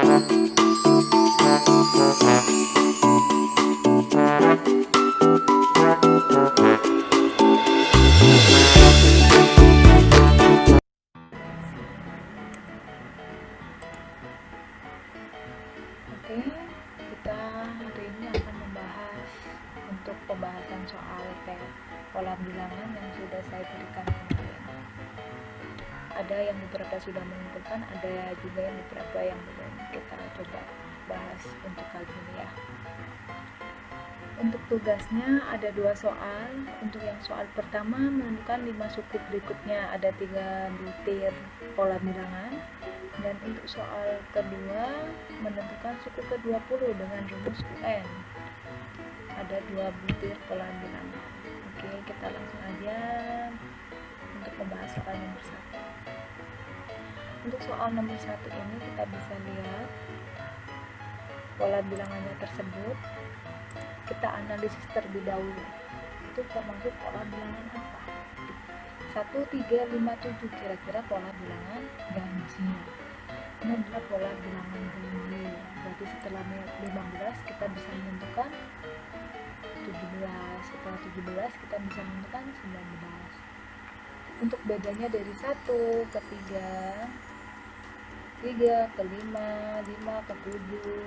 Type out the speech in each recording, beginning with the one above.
Oke, kita hari ini akan membahas untuk pembahasan soal pola bilangan yang sudah saya berikan kemarin. Ada yang beberapa sudah mengumpulkan, ada juga yang beberapa yang belum. Kita coba bahas untuk kali ini ya. Untuk tugasnya ada 2 soal. Untuk yang soal pertama menentukan 5 suku berikutnya, ada 3 butir pola bilangan. Dan untuk soal kedua menentukan suku ke-20 dengan rumus UN. Ada 2 butir pola bilangan. Oke, kita langsung aja untuk membahas soal nomor 1. Untuk soal nomor 1 ini kita bisa lihat pola bilangannya tersebut. Kita analisis terlebih dahulu. Itu termasuk pola bilangan apa? 1, 3, 5, 7 kira-kira pola bilangan ganjil. Ini adalah pola bilangan ganjil. Berarti setelah 15 kita bisa menentukan 17. Setelah 17 kita bisa menentukan 19. Untuk bedanya dari 1 ke 3, 3 ke 5, 5 ke 7,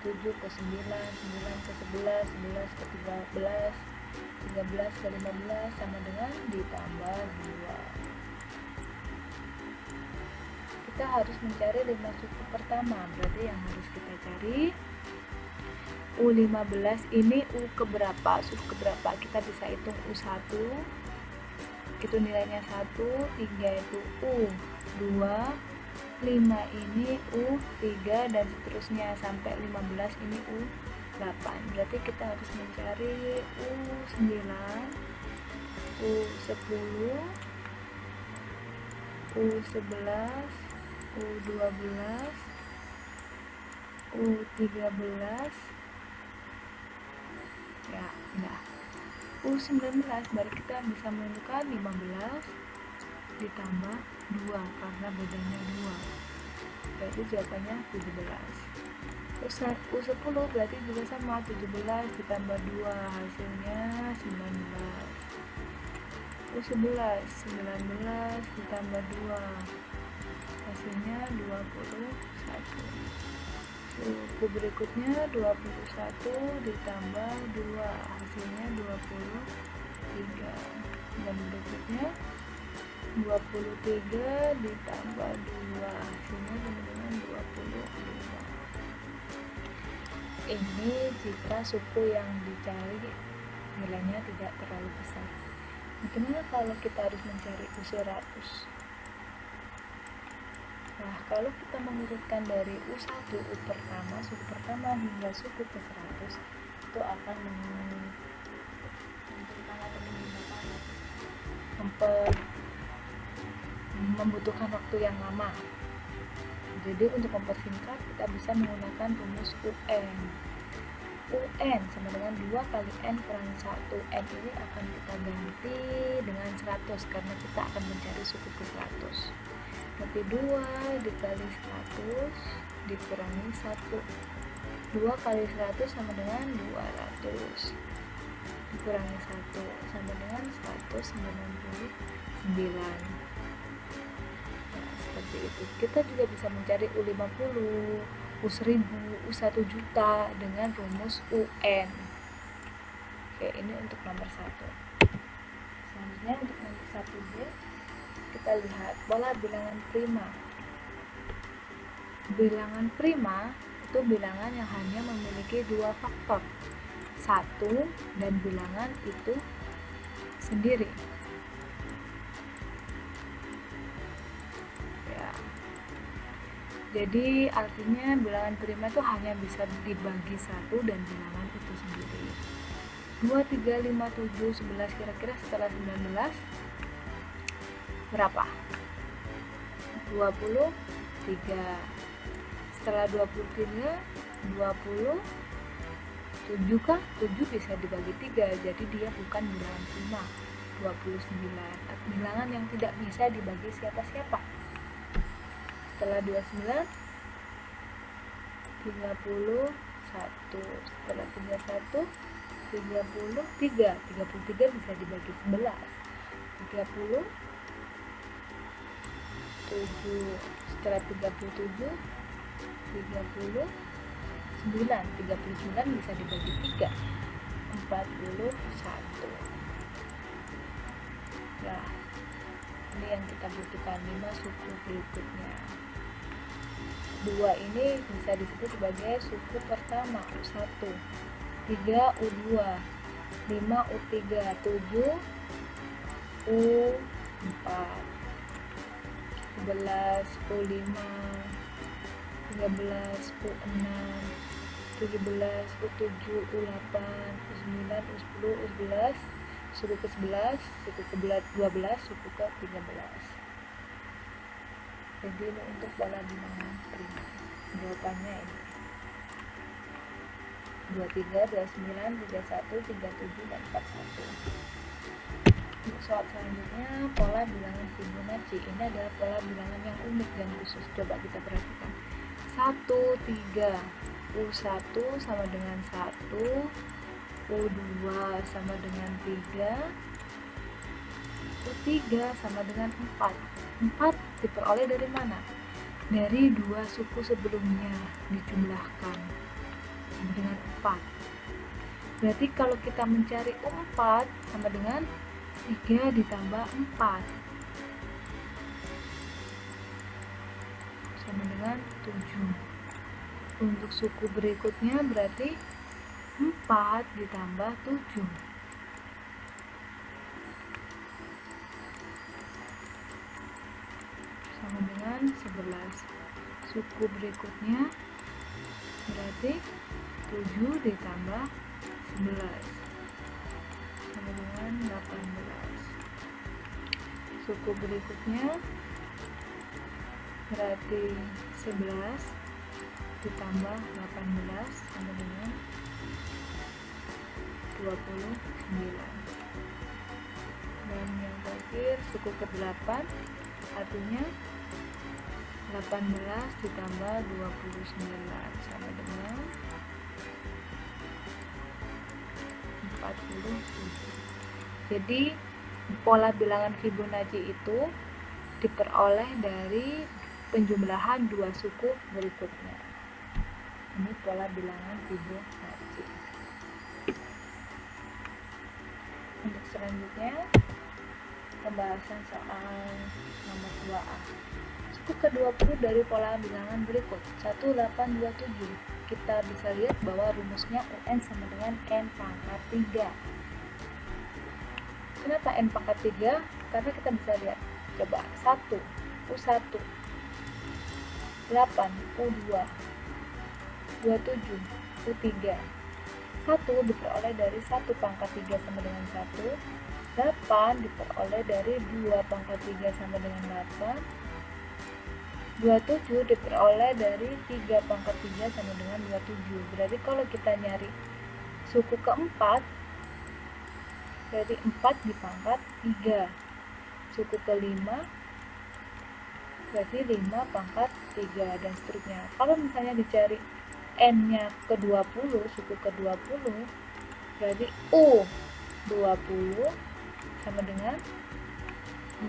7 ke 9, 9 ke 11, 11 ke 13, 13 ke 15 sama dengan ditambah 2. Kita harus mencari 5 suku pertama. Berarti yang harus kita cari U15 ini U keberapa? Suku keberapa? Kita bisa hitung U1 itu nilainya 1, 3 itu U2, 5 ini U3 dan seterusnya sampai 15 ini U8. Berarti kita harus mencari U9, U10, U11, U12, U13, ya udah. U19 baru kita bisa menentukan 15 ditambah 2 karena bedanya 2. Berarti jawabannya 17. U10 berarti juga sama, 17 ditambah 2 hasilnya 19. U11 19 ditambah 2 hasilnya 21. Suku berikutnya 21 ditambah 2 hasilnya 23. Dan berikutnya 23 ditambah 2 hasilnya sama dengan 25. Ini jika suku yang dicari nilainya tidak terlalu besar. Bagaimana kalau kita harus mencari U100? Nah, kalau kita mengurutkan dari U1, U pertama, suku pertama hingga suku ke-100 itu akan membutuhkan waktu yang lama. Jadi untuk mempersingkat kita bisa menggunakan rumus UN. UN sama dengan 2 kali N kurangi 1. N ini akan kita ganti dengan 100 karena kita akan mencari suku ke-100. Berarti 2 dikali 100 dikurangi 1. 2 kali 100 sama dengan 200 dikurangi 1 sama dengan 199. Nah, seperti itu. Kita juga bisa mencari U50, U1000, U1 juta dengan rumus UN. Oke, ini untuk nomor 1. Selanjutnya untuk nomor 1B kita lihat pola bilangan prima. Bilangan prima itu bilangan yang hanya memiliki 2 faktor, 1 dan bilangan itu sendiri. Ya. Jadi artinya bilangan prima itu hanya bisa dibagi 1 dan bilangan itu sendiri. 2, 3, 5, 7, 11 kira-kira setelah 19 berapa? 23. Setelah 23 27 kah? 7 bisa dibagi 3, jadi dia bukan bilangan prima. 29 bilangan yang tidak bisa dibagi siapa-siapa. Setelah 29 31. Setelah 31, 33. 33 bisa dibagi 11. 37. Setelah 37, 39. 39 bisa dibagi 3. 41. Nah, ini yang kita butuhkan, 5 suku berikutnya. 2 ini bisa disebut sebagai suku pertama, U1, 3 U2, 5 U3, 7 U4, 11 U5, 13 U6, 17 U7, U8, U9, U10, U11, suku ke-11, suku ke-12, suku ke-13. Jadi ini untuk pola bilangan prima. Jawabannya ini 23, 29, 31, 37, dan 41. Untuk soal selanjutnya, pola bilangan Fibonacci. Ini adalah pola bilangan yang unik dan khusus. Coba kita perhatikan. 1, 3, U1 sama dengan 1, U2 sama dengan 3, U3 sama dengan 4. 4 diperoleh dari mana? Dari 2 suku sebelumnya dijumlahkan sama dengan 4. Berarti kalau kita mencari U4 sama dengan 3 ditambah 4 sama dengan 7. Untuk suku berikutnya berarti 4 ditambah 7 sama dengan 11. Suku berikutnya berarti 7 ditambah 11 sama dengan 18. Suku berikutnya berarti 11 ditambah 18 sama dengan 29. Dan yang terakhir suku ke-8, artinya 18 ditambah 29 sama dengan 47. Jadi pola bilangan Fibonacci itu diperoleh dari penjumlahan 2 suku berikutnya. Ini pola bilangan Fibonacci. Untuk selanjutnya, pembahasan soal nomor 2A. Suku ke-20 dari pola bilangan berikut 1827. Kita bisa lihat bahwa rumusnya UN sama dengan N pangkat 3. Kenapa N pangkat 3? Karena kita bisa lihat, coba 1 U1, 8 U2, 27 U3. 1 diperoleh dari 1 pangkat 3 sama dengan 1. 8 diperoleh dari 2 pangkat 3 sama dengan 8. 27 diperoleh dari 3 pangkat 3 sama dengan 27. Berarti kalau kita nyari suku keempat, berarti 4 dipangkat 3. Suku kelima berarti 5 pangkat 3, dan seterusnya. Kalau misalnya dicari N-nya ke-20, suku ke-20, berarti U20 sama dengan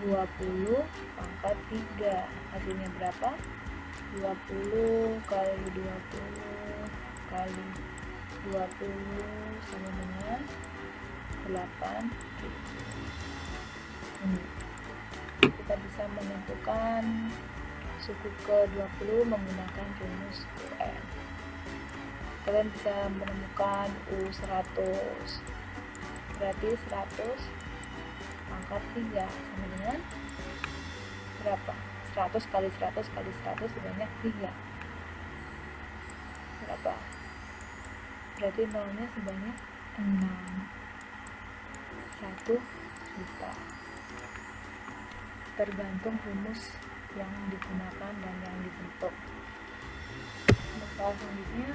20 pangkat 3. Hasilnya berapa? 20 kali 20 kali 20 sama dengan 8. Kita bisa menentukan suku ke-20 menggunakan rumus UN. Kalian bisa menemukan U100, berarti 100 pangkat 3 sama dengan berapa? 100 kali 100 kali 100 sebanyak 3. Berapa? Berarti nolnya sebanyak 6. 1 juta. Tergantung rumus yang digunakan dan yang dibentuk. Soal selanjutnya,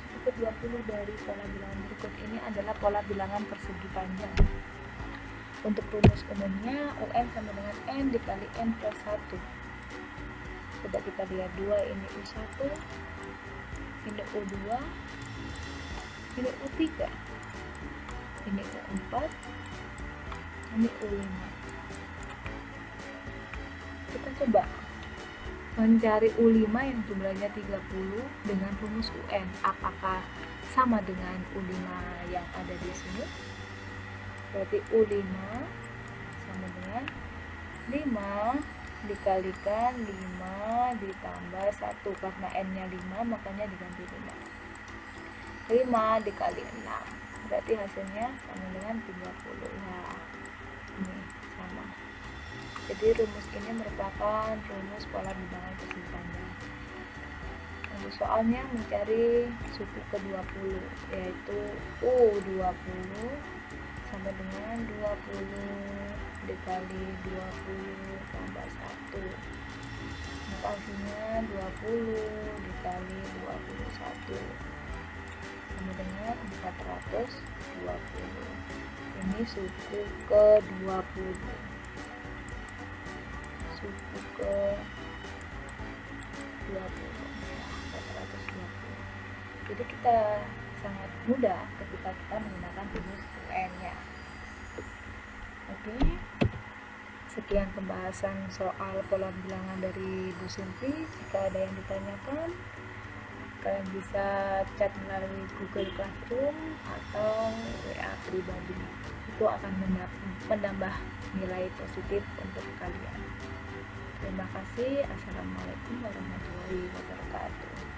suku ke-20 dari pola bilangan berikut ini adalah pola bilangan persegi panjang. Untuk rumus umumnya, UN sama dengan N dikali N plus 1. Coba kita lihat 2 ini U1, ini U2, ini U3, ini U4, ini U5. Kita coba mencari U5 yang jumlahnya 30 dengan rumus UN. Apakah sama dengan U5 yang ada di sini? Berarti U5 sama dengan 5 dikalikan 5 ditambah 1, karena N-nya 5 makanya diganti 5. 5 dikali 6 berarti hasilnya sama dengan 30. Ya, ini sama. Jadi rumus ini merupakan rumus pola bilangan kesimpangan. Untuk soalnya mencari suku ke-20, yaitu U20 sama dengan 20 dikali 20 tambah 1. Maka hasilnya 20 dikali 21 sama dengan 420. Ini suku ke-20. Suku ke-20 ya, 420. Jadi kita sangat mudah ketika kita menggunakan rumus UN-nya. Oke, sekian pembahasan soal pola bilangan dari Bu Silvi. Jika ada yang ditanyakan, kalian bisa chat melalui Google Classroom atau WA pribadi. Itu akan menambah nilai positif untuk kalian. Terima kasih. Assalamualaikum warahmatullahi wabarakatuh.